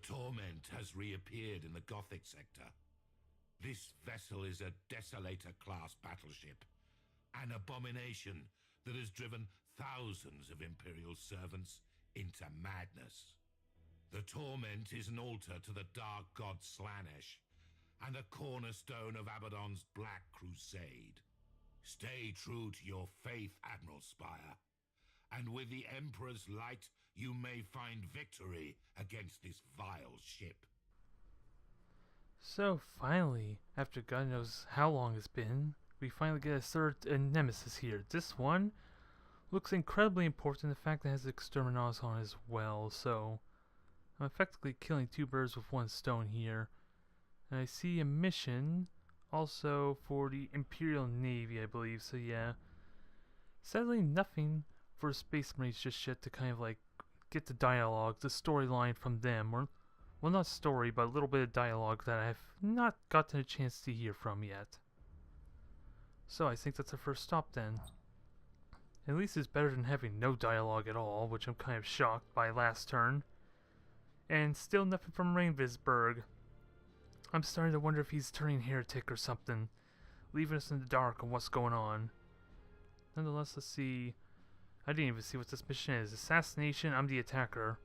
Torment has reappeared in the Gothic sector. This vessel is a Desolator-class battleship, an abomination that has driven thousands of Imperial servants into madness. The Torment is an altar to the dark god Slanesh, and a cornerstone of Abaddon's Black Crusade. Stay true to your faith, Admiral Spire, and with the Emperor's light, you may find victory against this vile ship. So finally, after God knows how long it's been, we finally get a third Nemesis here. This one looks incredibly important, the fact that it has Exterminatus on as well, so I'm effectively killing two birds with one stone here. And I see a mission also for the Imperial Navy, I believe, so yeah. Sadly, nothing for Space Marines just yet to kind of like get the dialogue, the storyline from them, or, well, not story, but a little bit of dialogue that I've not gotten a chance to hear from yet. So I think that's the first stop then. At least it's better than having no dialogue at all, which I'm kind of shocked by last turn. And still nothing from Rainvisburg. I'm starting to wonder if he's turning heretic or something, leaving us in the dark on what's going on. Nonetheless, let's see. I didn't even see what this mission is. Assassination, I'm the attacker.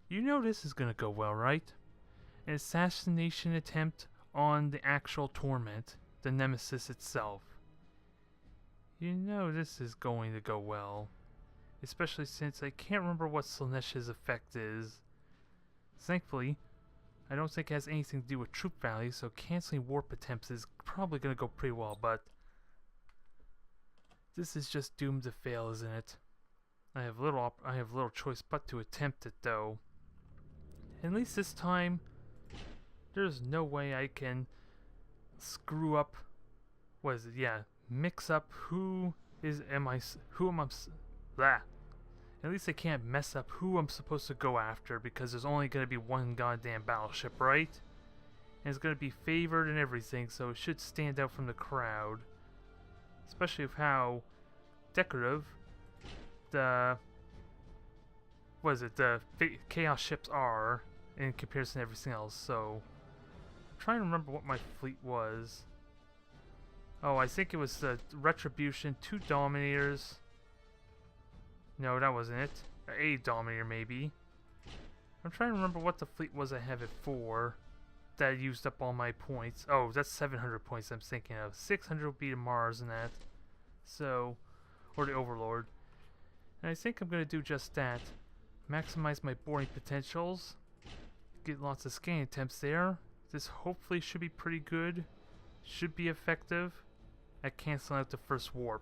You know this is gonna go well, right? An assassination attempt on the actual Torment, the Nemesis itself. You know this is going to go well. Especially since I can't remember what Slanesh's effect is. Thankfully, I don't think it has anything to do with troop value, so canceling warp attempts is probably going to go pretty well, but this is just doomed to fail, isn't it? I have little choice but to attempt it, though. At least this time, there's no way I can screw up. What is it? Yeah, mix up who am I? Blah. At least I can't mess up who I'm supposed to go after, because there's only going to be one goddamn battleship, right? And it's going to be favored and everything, so it should stand out from the crowd. Especially with how decorative the Chaos ships are in comparison to everything else. So I'm trying to remember what my fleet was. Oh, I think it was the Retribution, 2 Dominators. No, that wasn't it. A Dominator, maybe. I'm trying to remember what the fleet was I have it for. That used up all my points. Oh, that's 700 points I'm thinking of. 600 would be the Mars and that. So, or the Overlord. And I think I'm going to do just that. Maximize my boarding potentials. Get lots of scanning attempts there. This hopefully should be pretty good. Should be effective at canceling out the first warp.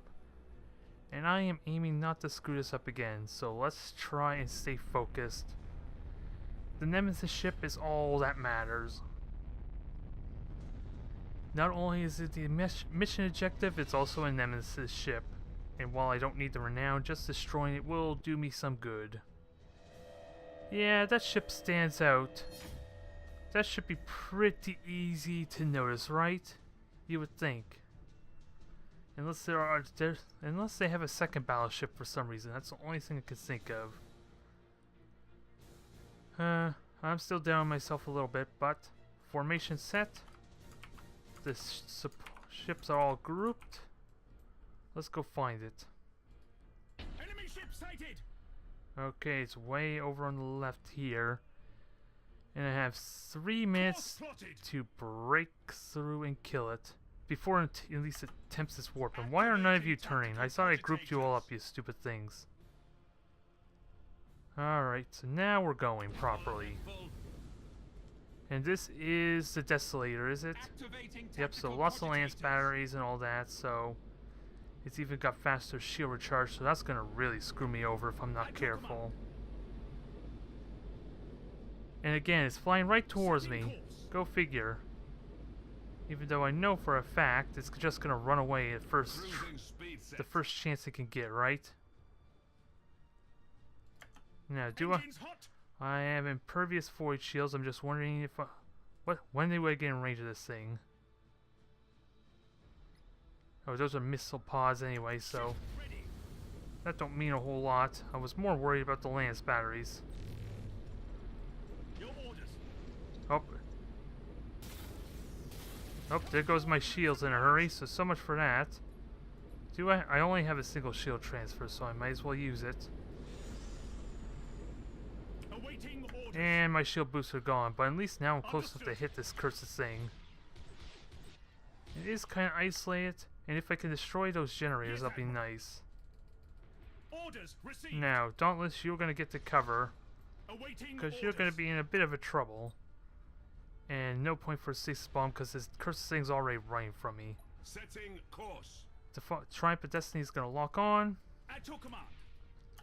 And I am aiming not to screw this up again, so let's try and stay focused. The Nemesis ship is all that matters. Not only is it the mission objective, it's also a Nemesis ship. And while I don't need the renown, just destroying it will do me some good. Yeah, that ship stands out. That should be pretty easy to notice, right? You would think. Unless they have a second battleship for some reason. That's the only thing I can think of. I'm still down on myself a little bit, but formation set. The ships are all grouped. Let's go find it. Enemy ship sighted. Okay, it's way over on the left here. And I have 3 minutes to break through and kill it. Before at least it attempts this warp. And why are none of you turning? I thought I grouped you all up, you stupid things. Alright, so now we're going properly. And this is the Desolator, is it? Yep, so lots of lance batteries and all that, so it's even got faster shield recharge, so that's gonna really screw me over if I'm not careful. And again, it's flying right towards me. Go figure. Even though I know for a fact it's just gonna run away at the first chance it can get, right? Now, I have impervious void shields. I'm just wondering if when do I get in range of this thing? Oh, those are missile pods anyway, so that don't mean a whole lot. I was more worried about the lance batteries. Your Oh. Oh, there goes my shields in a hurry, so much for that. I only have a single shield transfer, so I might as well use it. Awaiting orders. And my shield boosts are gone, but at least now I'm close enough to hit this cursed thing. It is kind of isolated, and if I can destroy those generators, that'll be nice. Orders received. Now, Dauntless, you're going to get to cover, Awaiting because you're going to be in a bit of a trouble. And no point for a stasis bomb, because this cursed thing's already running from me. Setting course. Triumph of Destiny is going to lock on. At your command.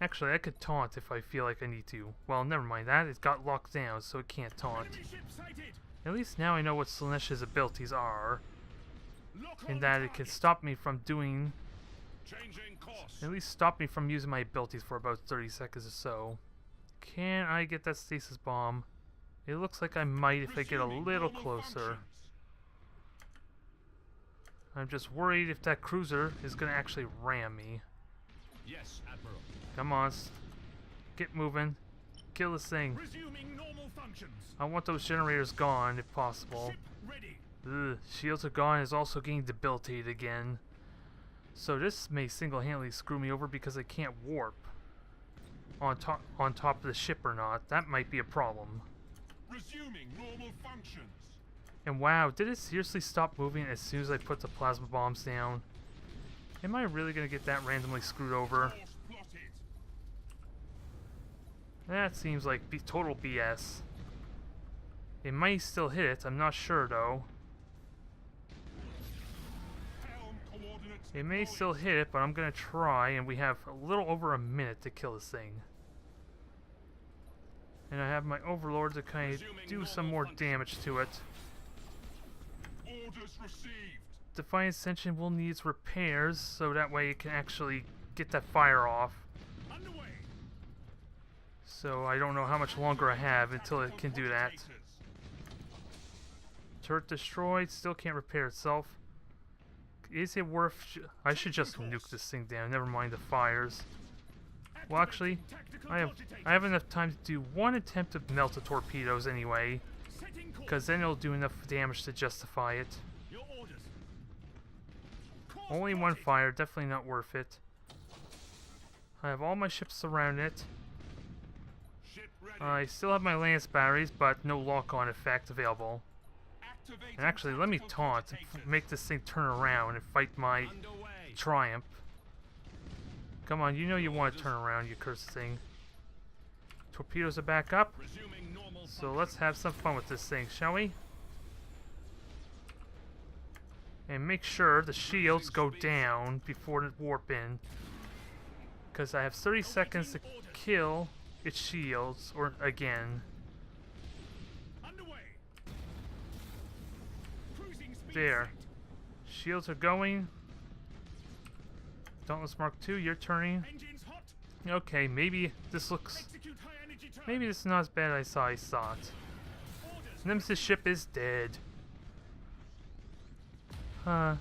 Actually, I could taunt if I feel like I need to. Well, never mind that. It got locked down, so it can't taunt. Enemy ship sighted. At least now I know what Slaaneish's abilities are. Lock And on that it can target. stop me from doing... Changing course. At least stop me from using my abilities for about 30 seconds or so. Can I get that stasis bomb? It looks like I might if I get a Resuming little normal closer. functions. I'm just worried if that cruiser is going to actually ram me. Yes, Admiral. Come on. Get moving. Kill this thing. Resuming normal functions. I want those generators gone if possible. Ship ready. Ugh, shields are gone. Is also getting debilitated again. So this may single-handedly screw me over because I can't warp on top of the ship or not. That might be a problem. Resuming normal functions. And wow, did it seriously stop moving as soon as I put the plasma bombs down? Am I really gonna get that randomly screwed over? Course plotted. That seems like total BS. It might still hit it. I'm not sure though. Helm coordinates. It may deployed. still hit it, but I'm gonna try, and we have a little over a minute to kill this thing. And I have my Overlord to kind of Resuming do some normal more function. damage to it. Orders received. Defiant Ascension will need repairs, so that way it can actually get that fire off. Underway. So I don't know how much longer I have until it can do that. Agitators. Turret destroyed, still can't repair itself. Is it worth... I should just nuke this thing down, never mind the fires. Well, actually, Tactical I have enough time to do one attempt to melt the torpedoes anyway, Setting course. because then it'll do enough damage to justify it. Your orders. Course Only one plotted. fire, definitely not worth it. I have all my ships surrounded. Ship ready. I still have my lance batteries, but no lock-on effect available. Activating And actually, let me tactical taunt and agitators. make this thing turn around and fight my Underway. Triumph. Come on, you know you want to turn around, you cursed thing. Torpedoes are back up, Resuming normal so let's have some fun with this thing, shall we? And make sure the shields go down before it warp in. Because I have 30 seconds to kill its shields, or again. Underway. Cruising speed There. set. Shields are going. Dauntless Mark II, you're turning. Engines hot. Okay, maybe this looks... Execute high energy turret. Maybe this is not as bad as I thought. Orders. Nemesis ship is dead.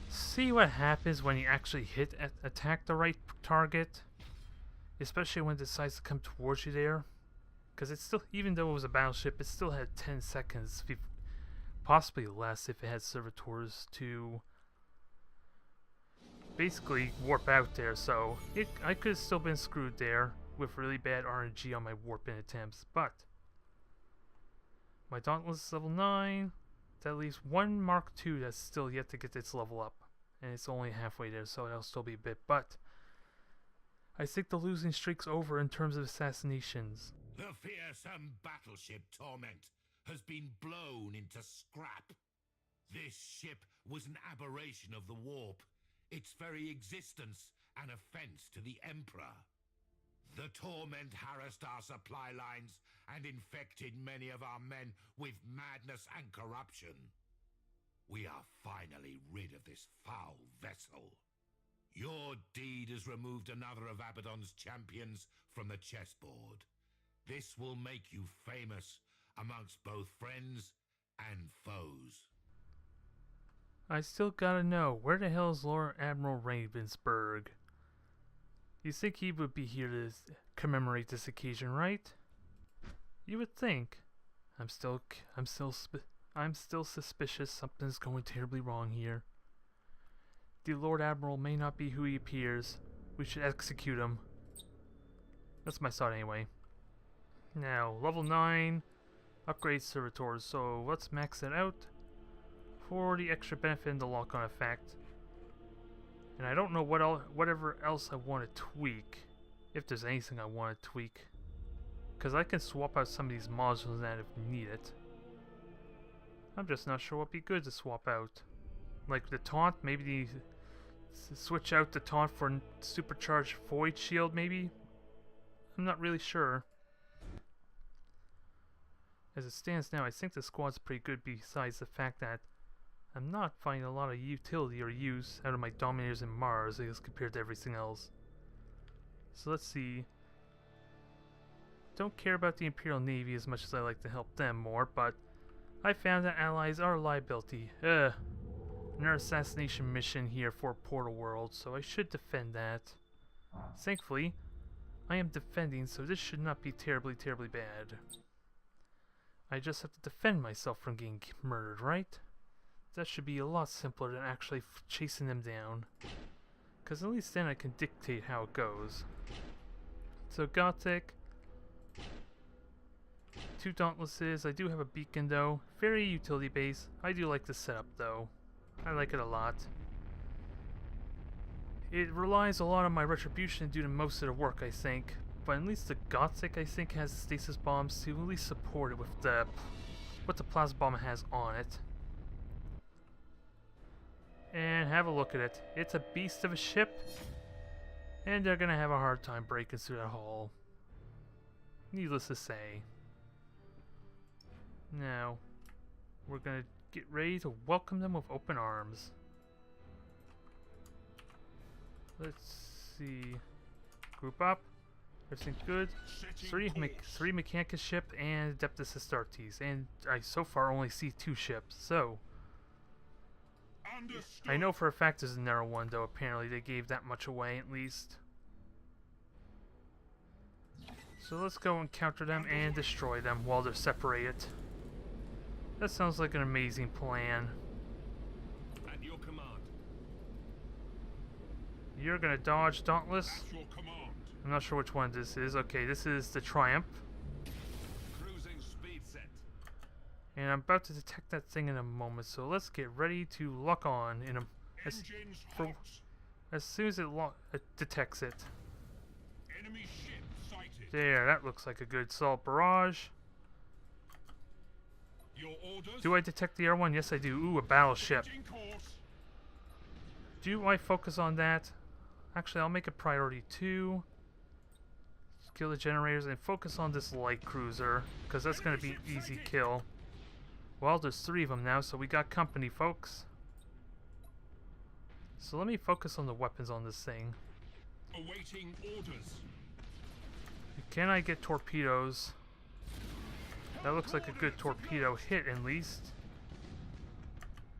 See what happens when you actually attack the right target? Especially when it decides to come towards you there. Because it's still, even though it was a battleship, it still had 10 seconds, possibly less if it had servitors to basically warp out there. So I could have still been screwed there with really bad RNG on my warp-in attempts. But my Dauntless is level 9. That leaves one Mark II that's still yet to get its level up. And it's only halfway there, so it'll still be a bit. But I think the losing streak's over in terms of assassinations. The fearsome battleship Torment has been blown into scrap. This ship was an aberration of the warp, its very existence an offense to the Emperor. The Torment harassed our supply lines and infected many of our men with madness and corruption. We are finally rid of this foul vessel. Your deed has removed another of Abaddon's champions from the chessboard. This will make you famous amongst both friends and foes. I still gotta know, where the hell is Lord Admiral Ravensburg? You think he would be here to commemorate this occasion, right? You would think. I'm still suspicious something's going terribly wrong here. The Lord Admiral may not be who he appears. We should execute him. That's my thought anyway. Now, level 9, upgrade servitors. So let's max it out for the extra benefit and the lock-on effect. And I don't know whatever else I want to tweak, if there's anything I want to tweak. Because I can swap out some of these modules that if needed. I'm just not sure what'd be good to swap out. Like the taunt, maybe switch out the taunt for supercharged void shield maybe? I'm not really sure. As it stands now, I think the squad's pretty good besides the fact that I'm not finding a lot of utility or use out of my Dominators in Mars as compared to everything else. So let's see. Don't care about the Imperial Navy as much as I like to help them more, but I found that allies are a liability. Another assassination mission here for Portal World, so I should defend that. Thankfully, I am defending, so this should not be terribly bad. I just have to defend myself from getting murdered, right? That should be a lot simpler than actually chasing them down. Because at least then I can dictate how it goes. So Gothic. 2 Dauntlesses. I do have a beacon though. Very utility based. I do like the setup though. I like it a lot. It relies a lot on my retribution to do most of the work, I think. But at least the Gothic, I think, has stasis bombs to at least support it with what the plasma bomb has on it. And have a look at it. It's a beast of a ship. And they're gonna have a hard time breaking through that hull. Needless to say. Now, we're gonna get ready to welcome them with open arms. Let's see. Group up. Everything's good. Three Mechanicus ship and Adeptus Astartes. And I so far only see 2 ships, so... I know for a fact there's another one, though apparently they gave that much away at least. So let's go and counter them and destroy them while they're separated. That sounds like an amazing plan. At your command. You're gonna dodge Dauntless. At your command. I'm not sure which one this is. Okay, this is the Triumph. Cruising speed set. And I'm about to detect that thing in a moment, so let's get ready to lock on in a... Engines hot. As soon as it detects it. Enemy ship sighted. There, that looks like a good salt barrage. Your orders. Do I detect the air one? Yes, I do. Ooh, a battleship. Changing course. Do I focus on that? Actually, I'll make it priority 2. Kill the generators and focus on this light cruiser, because that's going to be an easy kill. Well, there's 3 of them now, so we got company, folks. So let me focus on the weapons on this thing. Awaiting orders. Can I get torpedoes? That looks like a good torpedo hit, at least.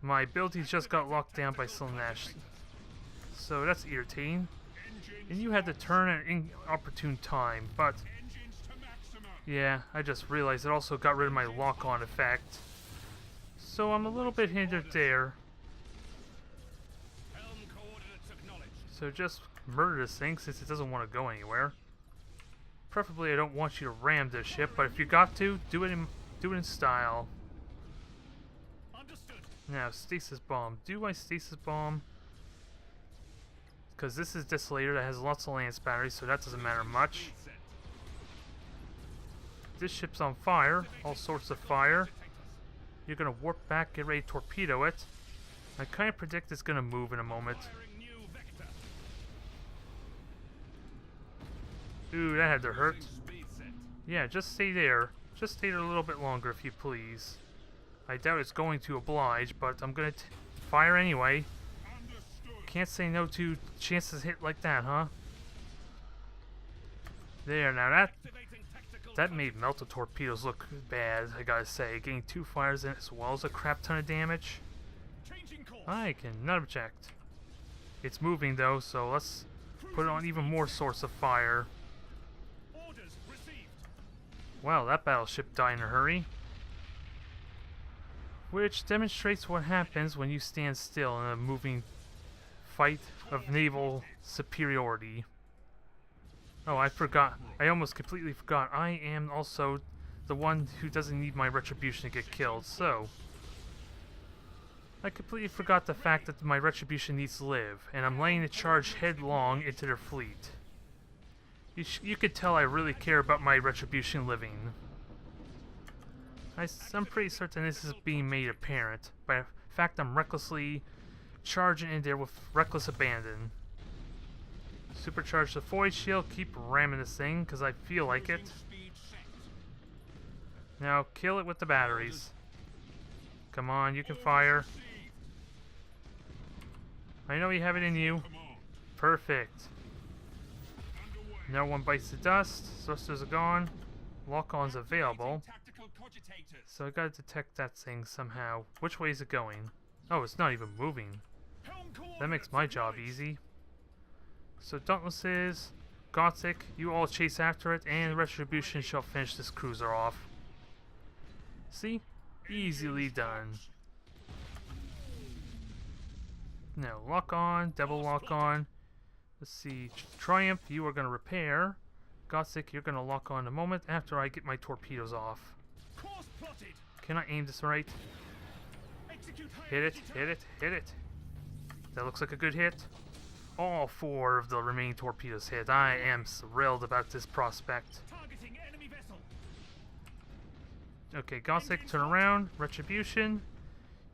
My abilities just got locked down by Slaanesh, so that's irritating. And you had to turn at an inopportune time, but... Engines to maximum. Yeah, I just realized it also got rid of my lock-on effect. So I'm a little bit hindered there. Helm coordinates acknowledged. So just murder this thing since it doesn't want to go anywhere. Preferably I don't want you to ram this ship, but if you got to, do it in style. Understood. Now, stasis bomb. Do I stasis bomb? Because this is Desolator that has lots of lance batteries, so that doesn't matter much. Speed set. This ship's on fire. All sorts of fire. You're going to warp back, get ready to torpedo it. I kind of predict it's going to move in a moment. Firing new vector. Ooh, that had to hurt. Speed set. Yeah, just stay there. Just stay there a little bit longer if you please. I doubt it's going to oblige, but I'm going to fire anyway. Understood. Can't say no to chances hit like that, huh? There, now Activating tactical that made melted torpedoes look bad, I gotta say. Getting 2 fires in as well as a crap ton of damage. changing course. I cannot object. It's moving though, so let's put on even more source of fire. Orders received. Wow, that battleship died in a hurry. which demonstrates what happens when you stand still in a moving fight of naval superiority. Oh, I forgot. I almost completely forgot. I am also the one who doesn't need my retribution to get killed, so... I completely forgot the fact that my retribution needs to live, and I'm laying a charge headlong into their fleet. You could tell I really care about my retribution living. I'm pretty certain this is being made apparent by the fact I'm recklessly charging in there with reckless abandon. Supercharge the void shield, keep ramming this thing because I feel like it. Now kill it with the batteries. Come on, you can fire. I know you have it in you. Perfect. No one bites the dust. Thrusters are gone. Lock-on's available. So I gotta detect that thing somehow. Which way is it going? Oh, it's not even moving. That makes my job easy. So Dauntlesses, Gothic, you all chase after it, and Retribution shall finish this cruiser off. See? Easily done. Now, lock on, double lock on. Let's see, Triumph, you are going to repair. Gothic, you're going to lock on in a moment after I get my torpedoes off. Can I aim this right? Hit it, hit it, hit it. That looks like a good hit. All 4 of the remaining torpedoes hit. I am thrilled about this prospect. Okay, Gothic, turn around. Retribution,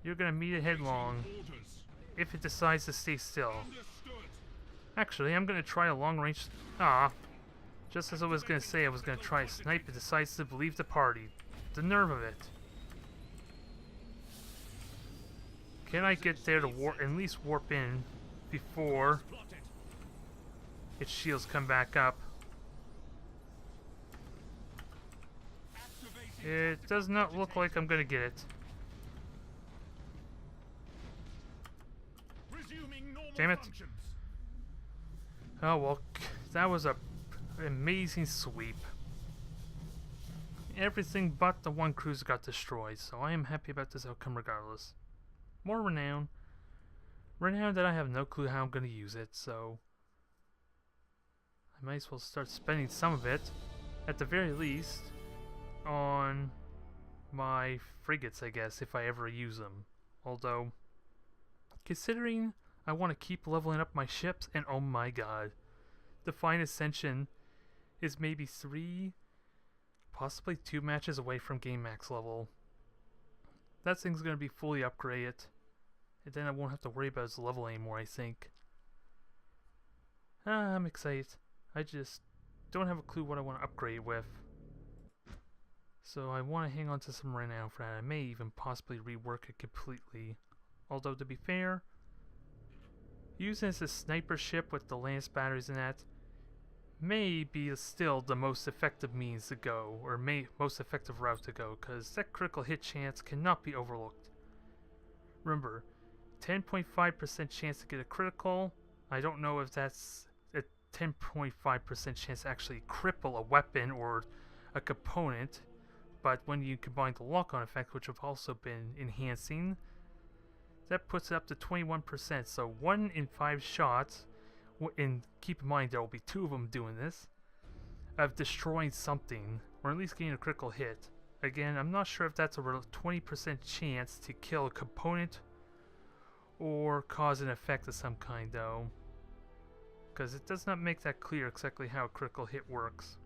you're going to meet it headlong if it decides to stay still. Actually, I'm going to try a long-range... just as I was going to say I was going to try a snipe, it decides to leave the party. The nerve of it. Can I get there to at least warp in before its shields come back up? It does not look like I'm going to get it. Damn it. Oh well, that was an amazing sweep. Everything but the one cruiser got destroyed, so I am happy about this outcome regardless. More renown. Renown that I have no clue how I'm going to use it, so I might as well start spending some of it, at the very least, on my frigates, I guess, if I ever use them. Although, considering I want to keep leveling up my ships, and oh my god, Defiant Ascension is maybe 3, possibly 2 matches away from game max level. That thing's going to be fully upgraded, and then I won't have to worry about its level anymore, I think. I'm excited. I just don't have a clue what I want to upgrade with. So I want to hang on to some renown for that. I may even possibly rework it completely. Although, to be fair, using it as a sniper ship with the lance batteries and that may be still the most effective means to go, or most effective route to go, because that critical hit chance cannot be overlooked. Remember, 10.5% chance to get a critical. I don't know if that's a 10.5% chance to actually cripple a weapon or a component, but when you combine the lock-on effect, which have also been enhancing, that puts it up to 21%. So 1 in 5 shots, and keep in mind there will be 2 of them doing this, of destroying something, or at least getting a critical hit. Again, I'm not sure if that's a 20% chance to kill a component or cause an effect of some kind, though, because it does not make that clear exactly how a critical hit works.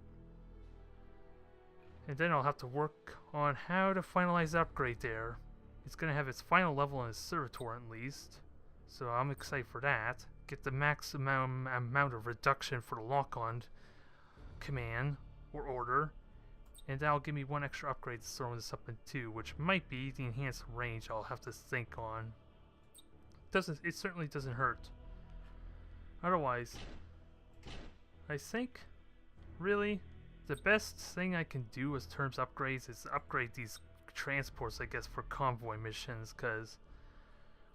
And then I'll have to work on how to finalize the upgrade there. It's going to have its final level in its servitor at least, so I'm excited for that. Get the maximum amount of reduction for the lock-on command or order, and that'll give me 1 extra upgrade to throw this up into, which might be the enhanced range I'll have to think on. It certainly doesn't hurt. Otherwise, I think, really, the best thing I can do as terms upgrades is upgrade these transports, I guess, for convoy missions, because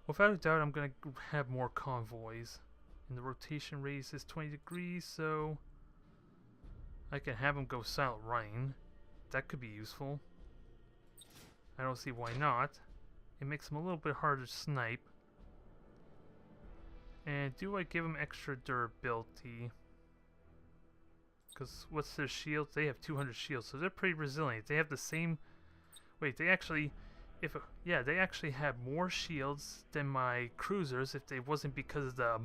without a doubt I'm going to have more convoys. And the rotation radius is 20 degrees, so I can have them go silent running. That could be useful. I don't see why not. It makes them a little bit harder to snipe. And do I give them extra durability? Because what's their shields? They have 200 shields, so they're pretty resilient. They have the same... Wait, they actually... Yeah, they actually have more shields than my cruisers if it wasn't because of the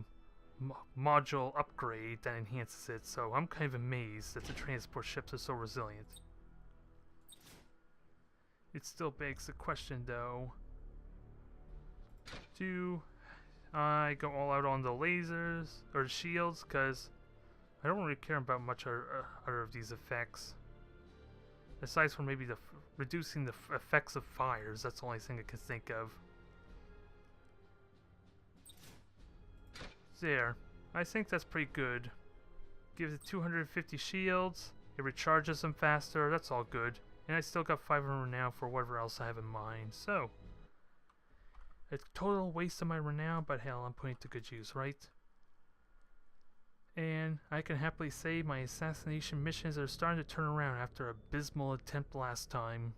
module upgrade that enhances it. So I'm kind of amazed that the transport ships are so resilient. It still begs the question, though. Do I go all out on the lasers or the shields? Because I don't really care about much other of these effects. Aside from maybe reducing the effects of fires, that's the only thing I can think of. There. I think that's pretty good. Gives it 250 shields. It recharges them faster. That's all good. And I still got 500 renown for whatever else I have in mind. So, a total waste of my renown, but hell, I'm putting it to good use, right? And I can happily say my assassination missions are starting to turn around after an abysmal attempt last time.